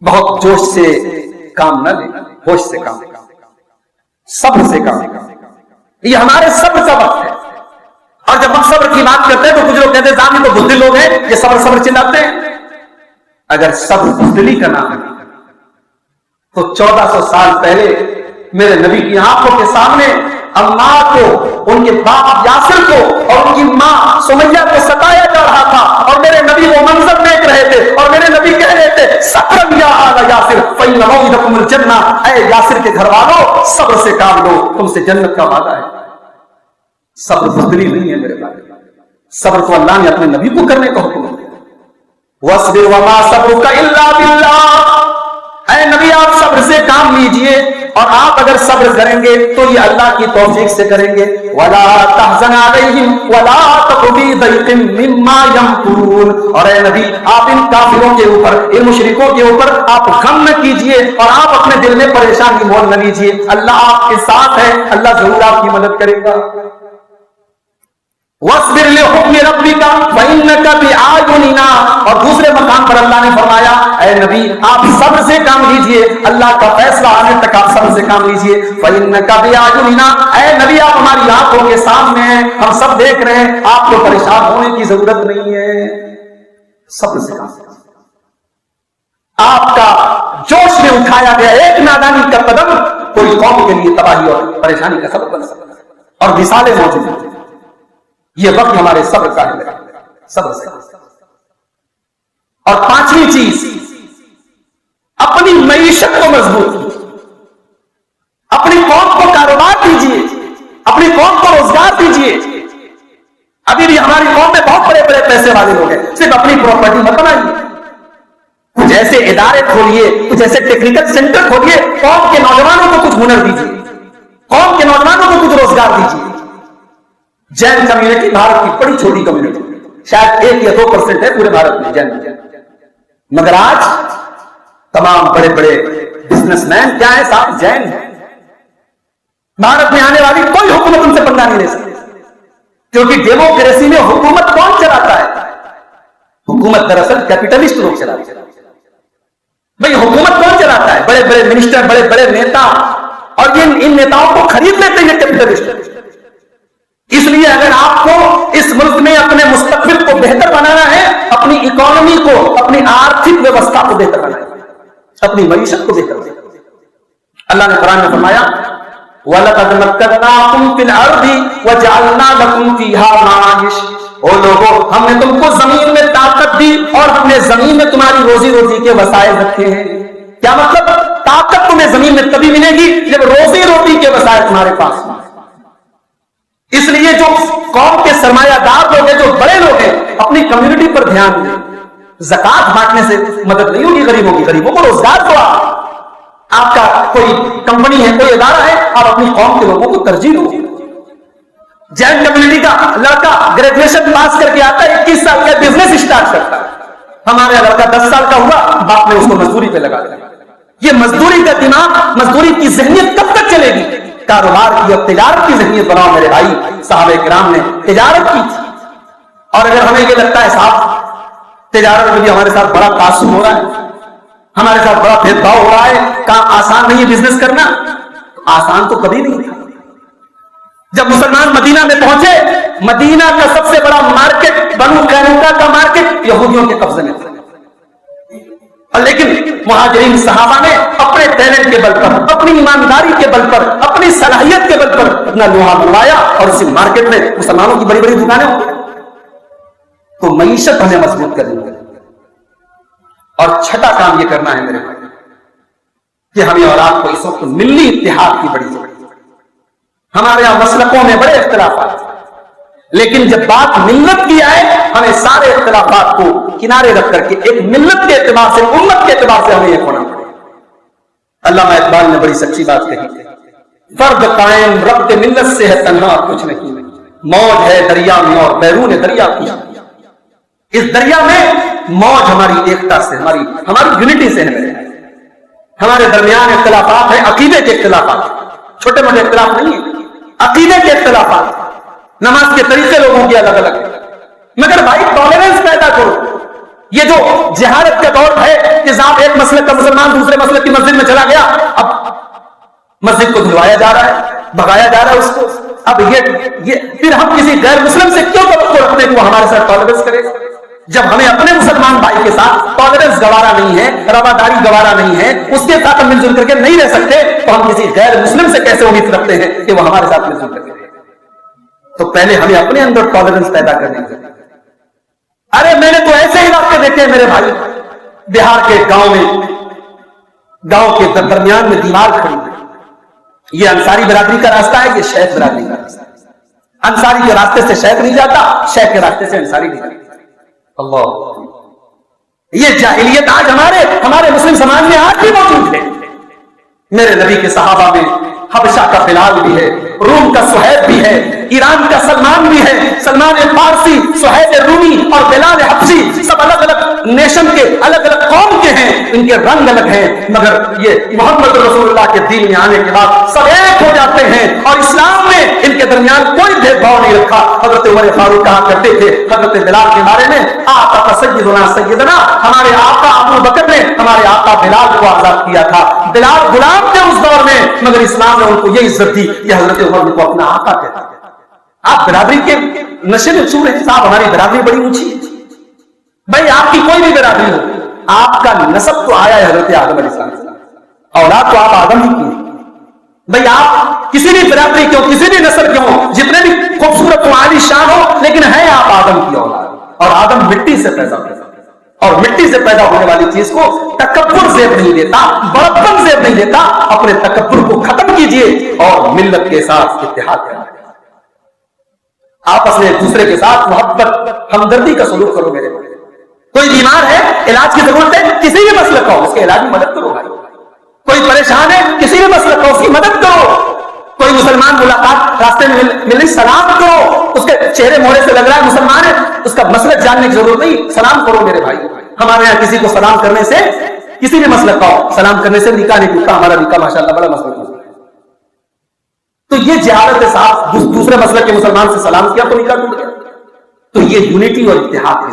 बहुत जोश से काम न ले, होश से काम, सब्र से काम। ये हमारे सब्र का वक्त है। और जब हम सब्र की बात करते हैं तो कुछ लोग कहते हैं जानी तो बुद्धि लोग हैं, ये सब्र सब्र चिल्लाते हैं। अगर सब्र बुद्धि का नाम है तो 1400 साल पहले मेरे नबी की आंखों के सामने अम्मा को, उनके बाप यासिर को और उनकी मां सुमैया को सताया जा रहा था, और मेरे नबी वो मंजर देख रहे थे, और मेरे नबी कह रहे थे सब्र या आला यासिर फइन मौइदकुमुल जन्ना, ऐ यासिर के घर वालों सब्र से काम लो, तुमसे जन्नत का वादा है। सब्र बुद्धि नहीं है मेरे भाई, सब्र तो अल्लाह ने अपने नबी को करने का हुक्म दिया। वस्बिर वमा सब्रुका इल्ला बिल्लाह, ऐ नबी आप सब्र से काम लीजिए, और आप अगर सब्र करेंगे तो ये अल्लाह की तौफीक से करेंगे। वला तहज़न अलैहिम वला तकु फी दैक़िन मिम्मा यमकुरून, और ऐ नबी आप इन काफिरों के ऊपर, इन मुशरिकों के ऊपर आप गम न कीजिए और आप अपने दिल में परेशानी मोल न लीजिए। अल्लाह आपके साथ है, अल्लाह जरूर आपकी मदद करेगा। वस्बिर लिहुक्मि रब्बिका फइन्नका बिआयुनिना, और दूसरे मकाम पर अल्लाह ने फरमाया ऐ नबी आप सब्र से काम लीजिए, अल्लाह का फैसला आने तक आप सब्र से काम लीजिए। फइन्नका बिआयुनिना, ऐ नबी आप हमारी आंखों के सामने हैं, हम सब देख रहे हैं, आपको परेशान होने की जरूरत नहीं है। सब्र से काम, आपका जोश में उठाया गया एक नादानी का कदम कोई कौम के लिए तबाही और परेशानी का सबब बन सकता है, और मिसालें मौजूद हैं। ये वक्त हमारे सब्र का है, सब्र से। और पांचवी चीज, अपनी मईशत को मजबूत कीजिए, अपनी कौम को कारोबार दीजिए, अपनी कौम को रोजगार दीजिए। अभी भी हमारी कौम में बहुत बड़े बड़े पैसे वाले लोग हैं, सिर्फ अपनी प्रॉपर्टी मत बनाइए, कुछ ऐसे इदारे खोलिए, कुछ ऐसे टेक्निकल सेंटर खोलिए, कौम के नौजवानों को कुछ हुनर दीजिए, कौम के नौजवानों को कुछ रोजगार दीजिए। जैन कम्युनिटी भारत की बड़ी छोटी कम्युनिटी, शायद 1 या 2% है पूरे भारत में जैन, मगर आज तमाम बड़े बड़े बिजनेसमैन क्या है साहब, जैन है। भारत में आने वाली कोई हुकूमत उनसे पंगा नहीं ले सकती, क्योंकि डेमोक्रेसी में हुकूमत कौन चलाता है? हुकूमत दरअसल कैपिटलिस्ट लोग चलाते हैं। भाई हुकूमत कौन चलाता है? बड़े बड़े मिनिस्टर, बड़े बड़े नेता, और इन नेताओं को खरीद लेते हैं कैपिटलिस्ट। इसलिए अगर आपको इस मुल्क में अपने मुस्तकबिल को बेहतर बनाना है, अपनी इकोनॉमी को, अपनी आर्थिक व्यवस्था को बेहतर बनाना है, अपनी मईशत को बेहतर बनाना है, अल्लाह ने कुरान में फरमाया वलक़द मक्कन्नाकुम फिल अर्दि वजअलना लकुम फीहा माइश, ओ लोगों हमने तुमको जमीन में ताकत दी और हमने जमीन में तुम्हारी रोजी रोटी के वसाइल रखे हैं। क्या मतलब? ताकत तुम्हें जमीन में तभी मिलेगी जब रोजी रोटी के वसाइल तुम्हारे पास। इसलिए जो कौम के सरमायादार लोग हैं, जो बड़े लोग हैं, अपनी कम्युनिटी पर ध्यान दें। ज़कात बांटने से मदद नहीं होगी गरीबों की, गरीबों को रोजगार दो। आपका कोई कंपनी है, कोई इदारा है, आप अपनी कौम के लोगों को तरजीह दो। जैन कम्युनिटी का लड़का ग्रेजुएशन पास करके आता है, 21 साल का बिजनेस स्टार्ट करता है। हमारे लड़का 10 साल का हुआ, बाप ने उसको मजदूरी पे लगा दिया। ये मजदूरी का दिमाग, मजदूरी की जहनियत कब तक चलेगी? कारोबार की और तिजारत की जहनियत बनाओ मेरे भाई। साहबे किराम ने तिजारत की थी, और अगर हमें ये लगता है साहब तिजारत में भी हमारे साथ बड़ा तासुब हो रहा है, हमारे साथ बड़ा भेदभाव हो रहा है, काम आसान नहीं है बिजनेस करना, तो आसान तो कभी नहीं था। जब मुसलमान मदीना में पहुंचे, मदीना का सबसे बड़ा मार्केट बनु कैनुका का मार्केट यहूदियों के कब्जे में था, और लेकिन मुहाजिरीन सहाबा ने अपने टैलेंट के बल पर, अपनी ईमानदारी के बल पर, अपनी सलाहियत के बल पर अपना लोहा बनवाया, और उसी मार्केट में मुसलमानों की बड़ी बड़ी दुकानें हो गई। तो मईशत हमें मजबूत करनी है। और छठा काम यह करना है मेरे भाई कि हमें और आपको इस वक्त मिल्ली इत्तेहाद की बड़ी जरूरत है। हमारे यहां मसलकों में बड़े इख्तिलाफात, लेकिन जब बात मिल्लत की आए, हमें सारे इख्तिलाफात को किनारे रख करके एक मिल्लत के एतबार से, उम्मत के एतबार से हमें एक होना पड़ेगा। अल्लामा इकबाल ने बड़ी सच्ची बात कही, फर्द कायम रब्त मिल्लत से है तन्हा कुछ नहीं, मौज है दरिया में और बैरून दरिया कुछ नहीं। इस दरिया में मौज हमारी एकता से, हमारी यूनिटी से है मेरे। हमारे दरमियान इख्तिलाफात है, अकीदे के इख्तिलाफात, छोटे मोटे इख्तिलाफ नहीं है, अकीदे के इख्तिलाफात, नमाज के तरीके लोगों के अलग अलग, मगर भाई टॉलरेंस पैदा करो। یہ جو جہالت کا دور ہے کہ صاحب ایک مسلک کا مسلمان دوسرے مسلک کی مسجد میں چلا گیا، اب مسجد کو دھلوایا جا رہا ہے، بھگایا جا رہا ہے اس کو. اب یہ پھر ہم کسی غیر مسلم سے کیوں توقع رکھتے ہیں کہ وہ ہمارے ساتھ ٹالرنس کرے، جب ہمیں اپنے مسلمان بھائی کے ساتھ ٹالرنس گوارا نہیں ہے، رواداری گوارا نہیں ہے، اس کے ساتھ ہم مل جل کر کے نہیں رہ سکتے، تو ہم کسی غیر مسلم سے کیسے امید رکھتے ہیں کہ وہ ہمارے ساتھ مل جل کر کے رہے؟ تو پہلے ہمیں اپنے اندر ٹالرنس پیدا کرنی چاہیے. ارے میں نے تو ایسے ہی واقعے دیکھے میرے بھائی، بہار کے گاؤں کے درمیان میں دیوار کھڑی ہے. یہ انصاری برادری کا راستہ ہے، یہ شیخ برادری کا راستہ ہے. انصاری کے راستے سے شیخ نہیں جاتا، شیخ کے راستے سے انصاری نہیں جاتا. اللہ، یہ جاہلیت آج ہمارے مسلم سماج میں آج بھی موجود ہے. میرے نبی کے صحابہ میں حبشہ کا بلال بھی ہے، روم کا سہیب بھی ہے، ایران کا سلمان بھی ہے، سلمان فارسی، سہیب رومی اور بلال حبشی، سب الگ الگ نیشن کے، الگ الگ قوم کے ہیں، ان کے رنگ الگ ہیں، مگر یہ محمد رسول اللہ کے دین میں آنے کے بعد سب ایک ہو جاتے ہیں، اور اسلام نے ان کے درمیان کوئی بھید بھاؤ نہیں رکھا. حضرت عمر فاروق کہا کرتے تھے حضرت بلال کے بارے میں، آقا سیدنا، ہمارے آقا ابو بکر نے ہمارے آقا بلال کو آزاد کیا تھا. بلال غلام تھے اس دور میں، مگر اسلام نے ان کو یہ عزت دی کہ حضرت عمر کو اپنا آقا کہتا ہے. آپ برادری کے نشے میں چور ہیں صاحب، ہماری برادری بڑی اونچی ہے. بھائی آپ کی کوئی بھی برادری ہو، آپ کا نسب تو آیا ہے حضرت آدم علیہ السلام، اولاد تو آپ آدم ہی کی. بھئی آپ کسی بھی برادری کیوں، کسی بھی نسل کیوں، جتنے بھی خوبصورت و عالی شان ہو، لیکن ہے آپ آدم کی اولاد، اور آدم مٹی سے پیدا ہوتا ہے، اور مٹی سے پیدا ہونے والی چیز کو تکبر زیب نہیں دیتا، بڑپن زیب نہیں دیتا. اپنے تکبر کو ختم کیجئے اور ملت کے ساتھ اتحاد کریں، آپس میں ایک دوسرے کے ساتھ محبت ہمدردی کا سلوک کرو. میرے کوئی بیمار ہے، علاج کی ضرورت ہے، کسی بھی مسئلہ کا ہو اس کے علاج میں مدد کرو. بھائی کوئی پریشان ہے، کسی بھی مسئلہ کا اس کی مدد کرو. کوئی مسلمان ملاقات راستے میں ملے، سلام کرو. اس کے چہرے موڑے سے لگ رہا ہے مسلمان ہے، اس کا مسلک جاننے کی ضرورت نہیں، سلام کرو. میرے بھائی ہمارے یہاں کسی کو سلام کرنے سے، کسی بھی مسلک کا ہو، سلام کرنے سے نکاح نہیں ٹوٹتا. ہمارا نکاح ماشاءاللہ بڑا مسلک ہے. تو یہ جہالت ہے صاحب، دوسرے مسلک کے مسلمان سے سلام کیا تو نکاح ٹوٹ گیا. تو یہ یونٹی اور اتحاد کی